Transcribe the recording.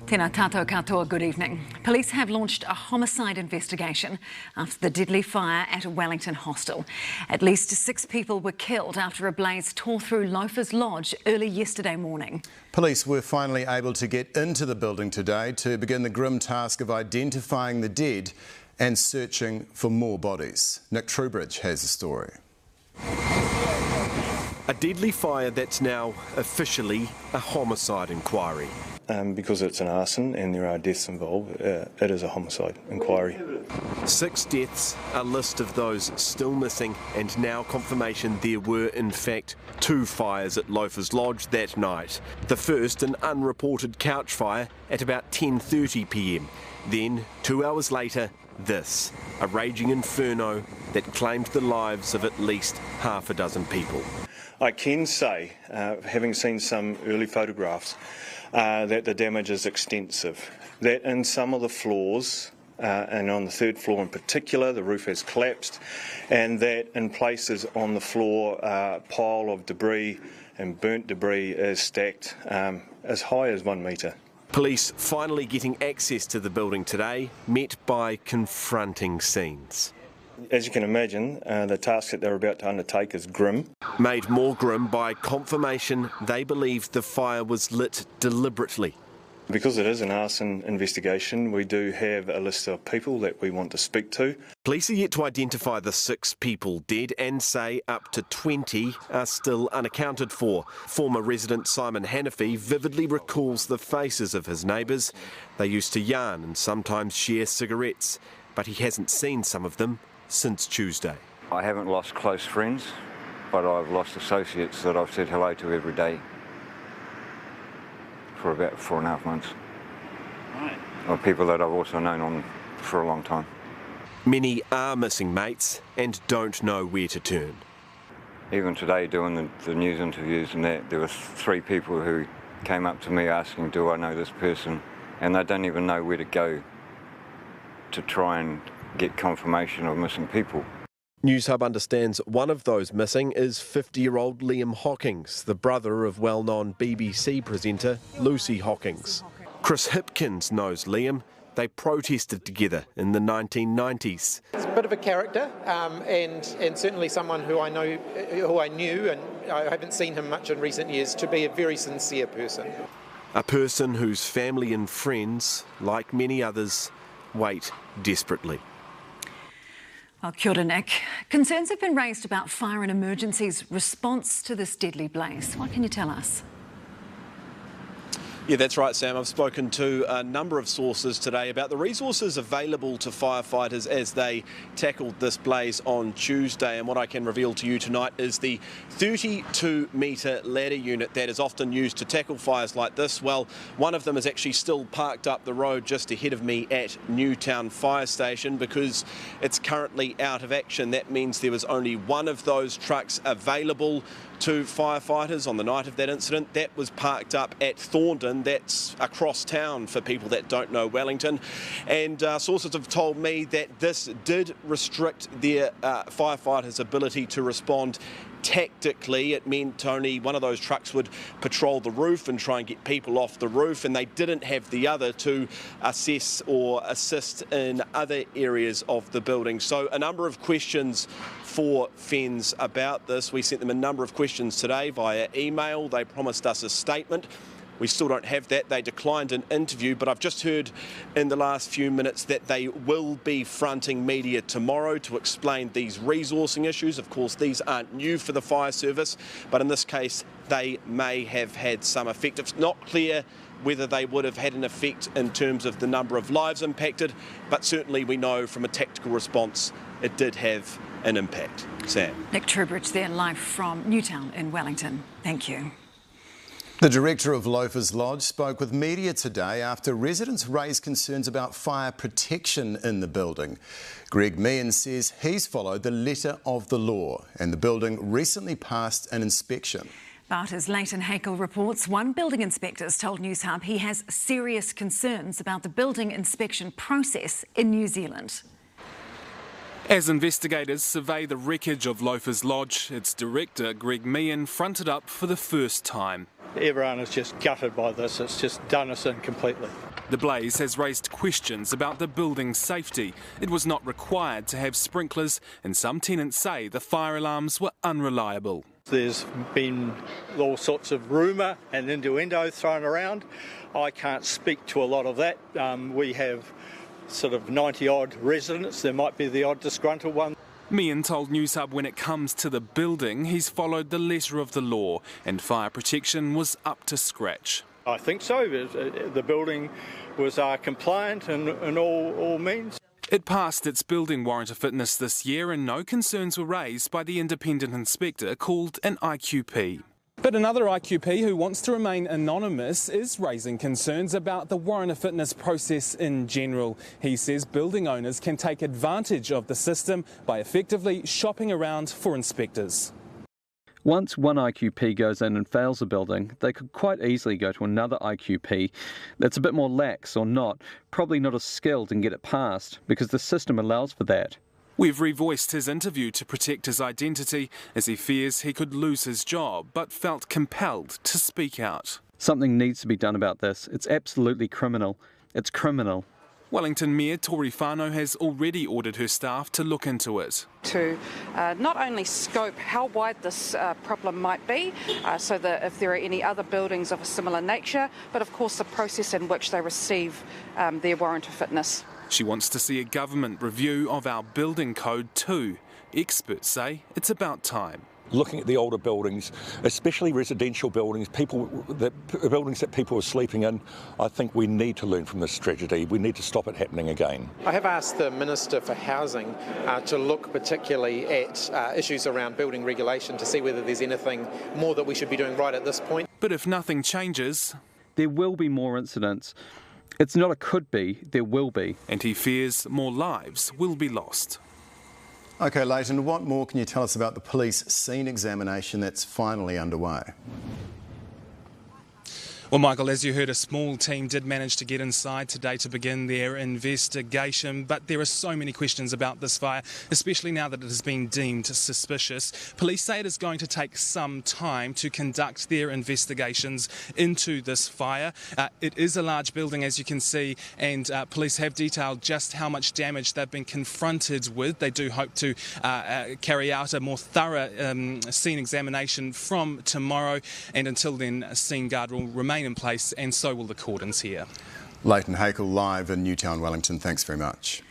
Tēnā tātou katoa, good evening. Police have launched a homicide investigation after the deadly fire at a Wellington hostel. At least 6 people were killed after a blaze tore through Loafers Lodge early yesterday morning. Police were finally able to get into the building today to begin the grim task of identifying the dead and searching for more bodies. Nick Trubridge has the story. A deadly fire that's now officially a homicide inquiry. Because it's an arson and there are deaths involved, it is a homicide inquiry. 6 deaths, a list of those still missing, and now confirmation there were in fact 2 fires at Loafers Lodge that night. The first an unreported couch fire at about 10:30 p.m. Then 2 hours later, this, a raging inferno that claimed the lives of at least half a dozen people. I can say, having seen some early photographs, that the damage is extensive. That in some of the floors, and on the 3rd floor in particular, the roof has collapsed, and that in places on the floor, a pile of debris and burnt debris is stacked as high as 1 metre. Police finally getting access to the building today, met by confronting scenes. As you can imagine, the task that they're about to undertake is grim. Made more grim by confirmation they believe the fire was lit deliberately. Because it is an arson investigation, we do have a list of people that we want to speak to. Police are yet to identify the 6 people dead and say up to 20 are still unaccounted for. Former resident Simon Hannafy vividly recalls the faces of his neighbours. They used to yarn and sometimes share cigarettes, but he hasn't seen some of them since Tuesday. I haven't lost close friends, but I've lost associates that I've said hello to every day for about 4.5 months. Right. Or people that I've also known for a long time. Many are missing mates and don't know where to turn. Even today, doing the news interviews and that, there were 3 people who came up to me asking, do I know this person? And they don't even know where to go to try and get confirmation of missing people. Newshub understands one of those missing is 50-year-old Liam Hockings, the brother of well-known BBC presenter Lucy Hockings. Chris Hipkins knows Liam. They protested together in the 1990s. He's a bit of a character, and certainly someone who I knew, and I haven't seen him much in recent years, to be a very sincere person. A person whose family and friends, like many others, wait desperately. Well, kia ora, Nick. Concerns have been raised about Fire and Emergency's response to this deadly blaze. What can you tell us? Yeah, that's right, Sam. I've spoken to a number of sources today about the resources available to firefighters as they tackled this blaze on Tuesday. And what I can reveal to you tonight is the 32-metre ladder unit that is often used to tackle fires like this. Well, one of them is actually still parked up the road just ahead of me at Newtown Fire Station because it's currently out of action. That means there was only one of those trucks available to firefighters on the night of that incident. That was parked up at Thorndon. That's across town for people that don't know Wellington. And sources have told me that this did restrict their firefighters' ability to respond tactically. It meant only one of those trucks would patrol the roof and try and get people off the roof, and they didn't have the other to assess or assist in other areas of the building. So a number of questions for FENZ about this. We sent them a number of questions today via email. They promised us a statement. We still don't have that. They declined an interview, but I've just heard in the last few minutes that they will be fronting media tomorrow to explain these resourcing issues. Of course, these aren't new for the fire service, but in this case, they may have had some effect. It's not clear whether they would have had an effect in terms of the number of lives impacted, but certainly we know from a tactical response it did have an impact. Sam. Nick Trubridge there, live from Newtown in Wellington. Thank you. The director of Loafers Lodge spoke with media today after residents raised concerns about fire protection in the building. Greg Meehan says he's followed the letter of the law and the building recently passed an inspection. But as Leighton Hakel reports, one building inspector has told Newshub he has serious concerns about the building inspection process in New Zealand. As investigators survey the wreckage of Loafers Lodge, its director, Greg Meehan, fronted up for the first time. Everyone is just gutted by this. It's just done us in completely. The blaze has raised questions about the building's safety. It was not required to have sprinklers, and some tenants say the fire alarms were unreliable. There's been all sorts of rumour and innuendo thrown around. I can't speak to a lot of that. We have sort of 90-odd residents. There might be the odd disgruntled one. Meehan told Newshub when it comes to the building, he's followed the letter of the law and fire protection was up to scratch. I think so. The building was compliant in all means. It passed its building warrant of fitness this year and no concerns were raised by the independent inspector called an IQP. But another IQP who wants to remain anonymous is raising concerns about the warrant of fitness process in general. He says building owners can take advantage of the system by effectively shopping around for inspectors. Once one IQP goes in and fails a building, they could quite easily go to another IQP that's a bit more lax or not, probably not as skilled, and get it passed, because the system allows for that. We've revoiced his interview to protect his identity as he fears he could lose his job, but felt compelled to speak out. Something needs to be done about this. It's absolutely criminal. It's criminal. Wellington Mayor Tori Whānau has already ordered her staff to look into it. To not only scope how wide this problem might be, so that if there are any other buildings of a similar nature, but of course the process in which they receive their warrant of fitness. She wants to see a government review of our building code too. Experts say it's about time. Looking at the older buildings, especially residential buildings, buildings that people are sleeping in, I think we need to learn from this tragedy. We need to stop it happening again. I have asked the Minister for Housing to look particularly at issues around building regulation to see whether there's anything more that we should be doing right at this point. But if nothing changes, there will be more incidents. It's not a could be, there will be. And he fears more lives will be lost. OK, Leighton, what more can you tell us about the police scene examination that's finally underway? Well, Michael, as you heard, a small team did manage to get inside today to begin their investigation, but there are so many questions about this fire, especially now that it has been deemed suspicious. Police say it is going to take some time to conduct their investigations into this fire. It is a large building, as you can see, and police have detailed just how much damage they've been confronted with. They do hope to carry out a more thorough scene examination from tomorrow, and until then, a scene guard will remain in place, and so will the cordons here. Leighton Hakel live in Newtown, Wellington. Thanks very much.